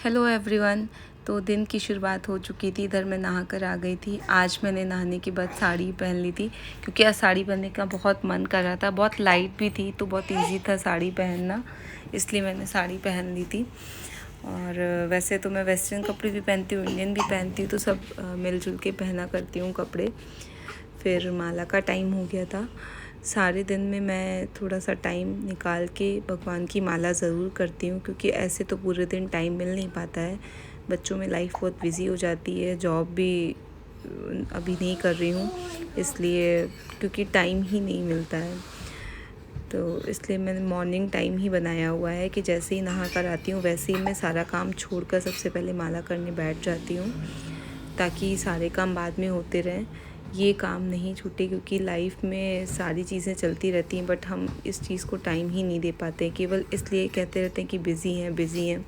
Hello everyone. तो दिन की शुरुआत हो चुकी थी। इधर मैं नहा कर आ गई थी। आज मैंने नहाने के बाद साड़ी पहन ली थी क्योंकि आज साड़ी पहनने का बहुत मन कर रहा था। बहुत लाइट भी थी तो बहुत इजी था साड़ी पहनना, इसलिए मैंने साड़ी पहन ली थी। और वैसे तो मैं वेस्टर्न कपड़े भी पहनती हूँ, इंडियन भी पहनती हूँ, तो सब मिलजुल के पहना करती हूँ कपड़े। फिर माला का टाइम हो गया था। सारे दिन में मैं थोड़ा सा टाइम निकाल के भगवान की माला ज़रूर करती हूँ, क्योंकि ऐसे तो पूरे दिन टाइम मिल नहीं पाता है। बच्चों में लाइफ बहुत बिज़ी हो जाती है, जॉब भी अभी नहीं कर रही हूँ इसलिए, क्योंकि टाइम ही नहीं मिलता है। तो इसलिए मैंने मॉर्निंग टाइम ही बनाया हुआ है कि जैसे ही नहा कर आती हूँ वैसे ही मैं सारा काम छोड़कर सबसे पहले माला करने बैठ जाती हूँ, ताकि सारे काम बाद में होते रहें, ये काम नहीं छूटे। क्योंकि लाइफ में सारी चीज़ें चलती रहती हैं, बट हम इस चीज़ को टाइम ही नहीं दे पाते, केवल इसलिए कहते रहते हैं कि बिज़ी हैं।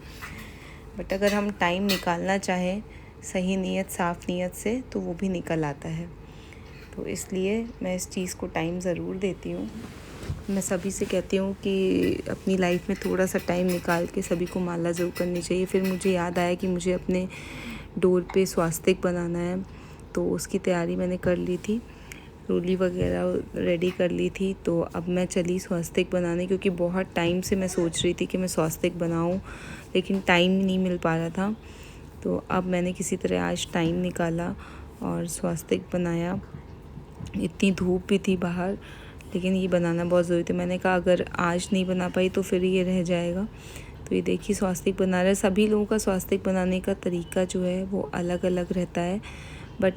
बट अगर हम टाइम निकालना चाहें सही नीयत, साफ़ नीयत से, तो वो भी निकल आता है। तो इसलिए मैं इस चीज़ को टाइम ज़रूर देती हूँ। मैं सभी से कहती हूँ कि अपनी लाइफ में थोड़ा सा टाइम निकाल के सभी को माला ज़रूर करनी चाहिए। फिर मुझे याद आया कि मुझे अपने डोर पे स्वास्तिक बनाना है, तो उसकी तैयारी मैंने कर ली थी, रोली वगैरह रेडी कर ली थी। तो अब मैं चली स्वास्तिक बनाने, क्योंकि बहुत टाइम से मैं सोच रही थी कि मैं स्वास्तिक बनाऊं, लेकिन टाइम नहीं मिल पा रहा था। तो अब मैंने किसी तरह आज टाइम निकाला और स्वास्तिक बनाया। इतनी धूप भी थी बाहर, लेकिन ये बनाना बहुत ज़रूरी था। मैंने कहा अगर आज नहीं बना पाई तो फिर ये रह जाएगा। तो ये देखिए स्वास्तिक बना रहे हैं। सभी लोगों का स्वास्तिक बनाने का तरीका जो है वो अलग अलग रहता है, बट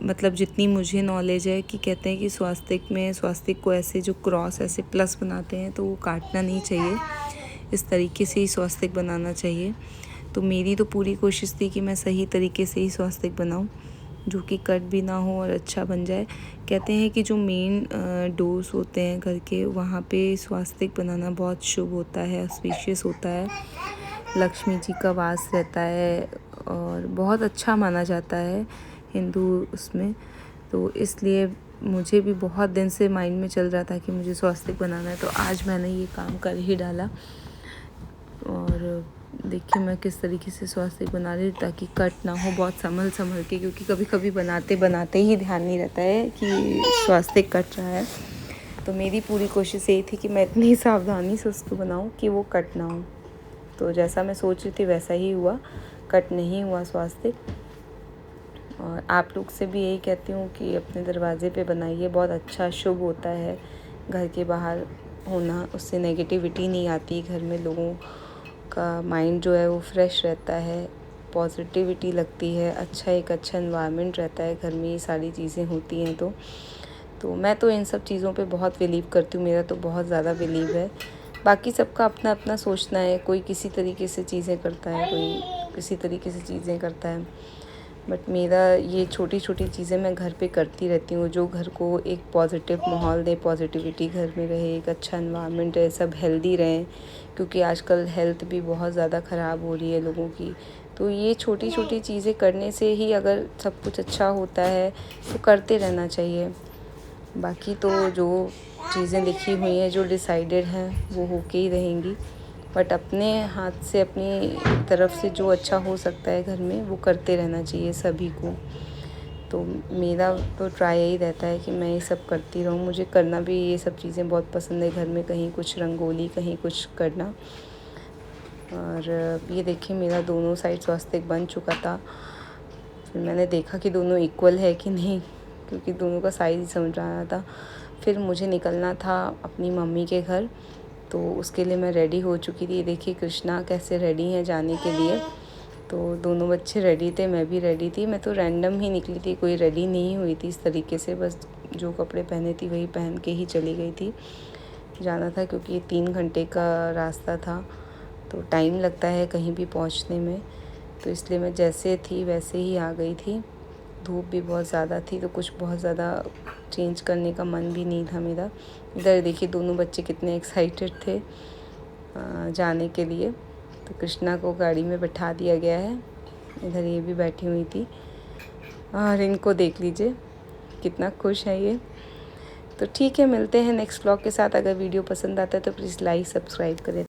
मतलब जितनी मुझे नॉलेज है कि कहते हैं कि स्वास्तिक को ऐसे जो क्रॉस ऐसे प्लस बनाते हैं तो वो काटना नहीं चाहिए, इस तरीके से ही स्वास्तिक बनाना चाहिए। तो मेरी तो पूरी कोशिश थी कि मैं सही तरीके से ही स्वास्तिक बनाऊं, जो कि कट भी ना हो और अच्छा बन जाए। कहते हैं कि जो मेन डोर्स होते हैं घर के, वहाँ पे स्वास्तिक बनाना बहुत शुभ होता है, ऑस्पिशियस होता है, लक्ष्मी जी का वास रहता है और बहुत अच्छा माना जाता है हिंदू उसमें। तो इसलिए मुझे भी बहुत दिन से माइंड में चल रहा था कि मुझे स्वास्तिक बनाना है, तो आज मैंने ये काम कर ही डाला। और देखिए मैं किस तरीके से स्वास्तिक बना रही हूँ ताकि कट ना हो, बहुत संभल के, क्योंकि कभी कभी बनाते ही ध्यान नहीं रहता है कि स्वास्तिक कट रहा है। तो मेरी पूरी कोशिश यही थी कि मैं इतनी सावधानी से उसको बनाऊँ कि वो कट ना हो। तो जैसा मैं सोच रही थी वैसा ही हुआ, कट नहीं हुआ स्वास्तिक। और आप लोग से भी यही कहती हूँ कि अपने दरवाज़े पे बनाइए, बहुत अच्छा शुभ होता है घर के बाहर होना, उससे नेगेटिविटी नहीं आती घर में, लोगों का माइंड जो है वो फ्रेश रहता है, पॉजिटिविटी लगती है, एक अच्छा एनवायरनमेंट रहता है घर में, ये सारी चीज़ें होती हैं। तो मैं तो इन सब चीज़ों पे बहुत बिलीव करती हूँ, मेरा तो बहुत ज़्यादा बिलीव है। बाकी सबका अपना अपना सोचना है, कोई किसी तरीके से चीज़ें करता है, कोई किसी तरीके से चीज़ें करता है, बट मेरा ये छोटी छोटी चीज़ें मैं घर पे करती रहती हूँ, जो घर को एक पॉजिटिव माहौल दे, पॉजिटिविटी घर में रहे, एक अच्छा एनवायरनमेंट रहे, सब हेल्दी रहें, क्योंकि आजकल हेल्थ भी बहुत ज़्यादा ख़राब हो रही है लोगों की। तो ये छोटी छोटी चीज़ें करने से ही अगर सब कुछ अच्छा होता है तो करते रहना चाहिए। बाकी तो जो चीज़ें लिखी हुई हैं, जो डिसाइडेड हैं, वो होके ही रहेंगी, बट अपने हाथ से अपनी तरफ से जो अच्छा हो सकता है घर में वो करते रहना चाहिए सभी को। तो मेरा तो ट्राई यही रहता है कि मैं ये सब करती रहूँ। मुझे करना भी ये सब चीज़ें बहुत पसंद है, घर में कहीं कुछ रंगोली, कहीं कुछ करना। और ये देखिए मेरा दोनों साइड स्वास्तिक बन चुका था। फिर मैंने देखा कि दोनों इक्वल है कि नहीं, क्योंकि दोनों का साइज़ समझ रहा था। फिर मुझे निकलना था अपनी मम्मी के घर, तो उसके लिए मैं रेडी हो चुकी थी। देखिए कृष्णा कैसे रेडी हैं जाने के लिए। तो दोनों बच्चे रेडी थे, मैं भी रेडी थी। मैं तो रैंडम ही निकली थी, कोई रेडी नहीं हुई थी इस तरीके से, बस जो कपड़े पहने थी वही पहन के ही चली गई थी। जाना था क्योंकि ये 3 घंटे का रास्ता था, तो टाइम लगता है कहीं भी पहुंचने में, तो इसलिए मैं जैसे थी वैसे ही आ गई थी। धूप भी बहुत ज़्यादा थी, तो कुछ बहुत ज़्यादा चेंज करने का मन भी नहीं था मेरा। इधर देखिए दोनों बच्चे कितने एक्साइटेड थे जाने के लिए। तो कृष्णा को गाड़ी में बैठा दिया गया है, इधर ये भी बैठी हुई थी, और इनको देख लीजिए कितना खुश है ये। तो ठीक है, मिलते हैं नेक्स्ट व्लॉग के साथ। अगर वीडियो पसंद आता है तो प्लीज़ लाइक सब्सक्राइब करें।